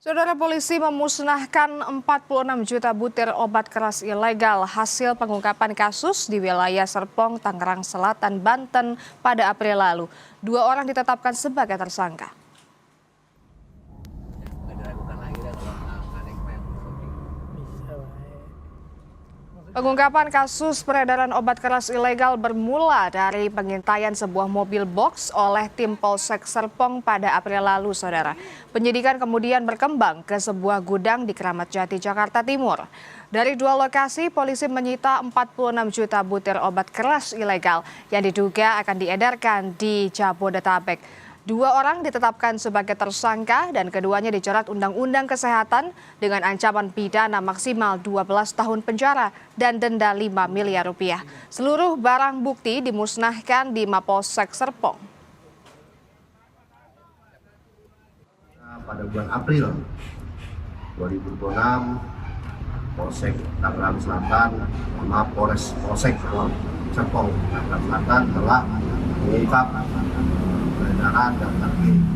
Saudara, polisi memusnahkan 46 juta butir obat keras ilegal hasil pengungkapan kasus di wilayah Serpong, Tangerang Selatan, Banten pada April lalu. 2 orang ditetapkan sebagai tersangka. Pengungkapan kasus peredaran obat keras ilegal bermula dari pengintaian sebuah mobil box oleh tim Polsek Serpong pada April lalu, saudara. Penyidikan kemudian berkembang ke sebuah gudang di Kramat Jati, Jakarta Timur. Dari 2 lokasi, polisi menyita 46 juta butir obat keras ilegal yang diduga akan diedarkan di Jabodetabek. 2 orang ditetapkan sebagai tersangka dan keduanya dijerat Undang-Undang Kesehatan dengan ancaman pidana maksimal 12 tahun penjara dan denda 5 miliar rupiah. Seluruh barang bukti dimusnahkan di Mapolsek Serpong. Pada bulan April 2026, Polsek Tangerang Selatan, Polsek Serpong Tangerang Selatan telah mengungkap peredaran dan narkotika.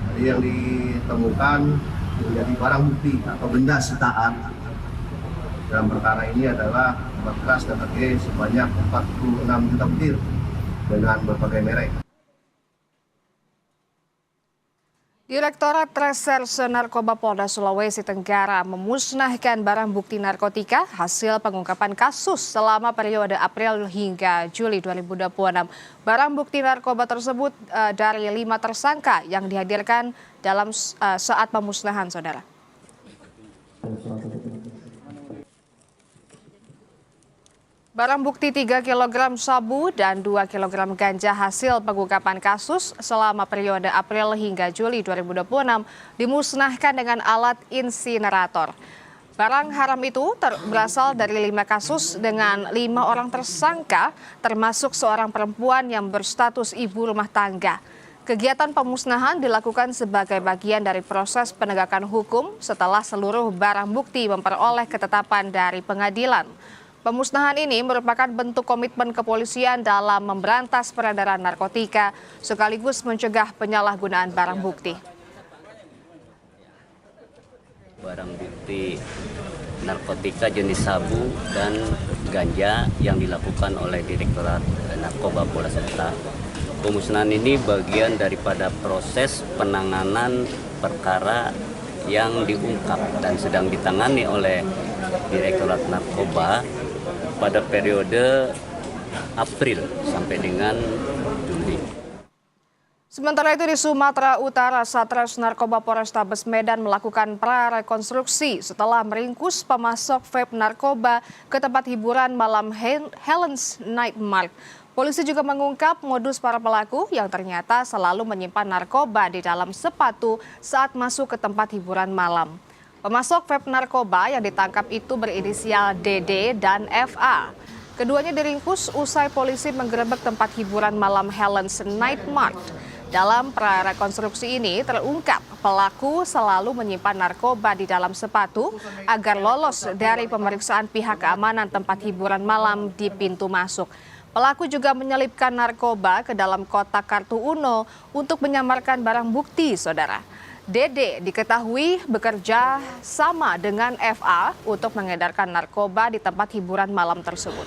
Jadi yang ditemukan menjadi barang bukti atau benda sitaan dalam perkara ini adalah obat keras dan narkotika sebanyak 46 juta butir dengan berbagai merek. Direktorat Reserse Narkoba Polda Sulawesi Tenggara memusnahkan barang bukti narkotika hasil pengungkapan kasus selama periode April hingga Juli 2026. Barang bukti narkoba tersebut dari 5 tersangka yang dihadirkan dalam saat pemusnahan, saudara. Barang bukti 3 kg sabu dan 2 kg ganja hasil pengungkapan kasus selama periode April hingga Juli 2026 dimusnahkan dengan alat insinerator. Barang haram itu berasal dari 5 kasus dengan 5 orang tersangka, termasuk seorang perempuan yang berstatus ibu rumah tangga. Kegiatan pemusnahan dilakukan sebagai bagian dari proses penegakan hukum setelah seluruh barang bukti memperoleh ketetapan dari pengadilan. Pemusnahan ini merupakan bentuk komitmen kepolisian dalam memberantas peredaran narkotika sekaligus mencegah penyalahgunaan barang bukti. Barang bukti narkotika jenis sabu dan ganja yang dilakukan oleh Direktorat Narkoba Polda Sulawesi. Pemusnahan ini bagian daripada proses penanganan perkara yang diungkap dan sedang ditangani oleh Direktorat Narkoba pada periode April sampai dengan Juli. Sementara itu di Sumatera Utara, Satres Narkoba Polrestabes Medan melakukan prarekonstruksi setelah meringkus pemasok vape narkoba ke tempat hiburan malam Helen's Night Mart. Polisi juga mengungkap modus para pelaku yang ternyata selalu menyimpan narkoba di dalam sepatu saat masuk ke tempat hiburan malam. Pemasok vape narkoba yang ditangkap itu berinisial DD dan FA. Keduanya diringkus usai polisi menggerebek tempat hiburan malam Helen's Night Mart. Dalam prarekonstruksi ini terungkap pelaku selalu menyimpan narkoba di dalam sepatu agar lolos dari pemeriksaan pihak keamanan tempat hiburan malam di pintu masuk. Pelaku juga menyelipkan narkoba ke dalam kotak kartu Uno untuk menyamarkan barang bukti, saudara. Dede diketahui bekerja sama dengan FA untuk mengedarkan narkoba di tempat hiburan malam tersebut.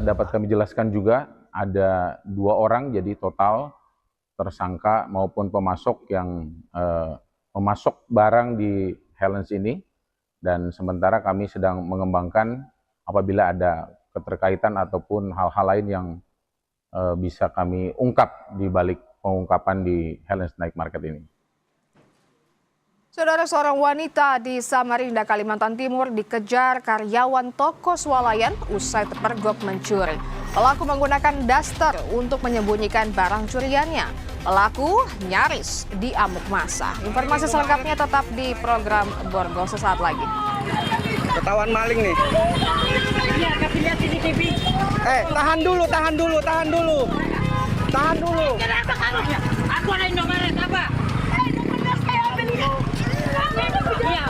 Dapat kami jelaskan juga ada 2 orang, jadi total tersangka maupun pemasok yang memasok barang di Helen's ini, dan sementara kami sedang mengembangkan apabila ada keterkaitan ataupun hal-hal lain yang bisa kami ungkap di balik pengungkapan di Helen's Night Market ini. Saudara, seorang wanita di Samarinda, Kalimantan Timur dikejar karyawan toko swalayan usai terpergok mencuri. Pelaku menggunakan daster untuk menyembunyikan barang curiannya. Pelaku nyaris diamuk massa. Informasi selengkapnya tetap di program Borgol sesaat lagi. Ketahuan maling nih. Iya, kasih lihat CCTV. Tahan dulu. Kenapa kamu? Aku ada Indomaret apa? Itu benar saya beli. Iya.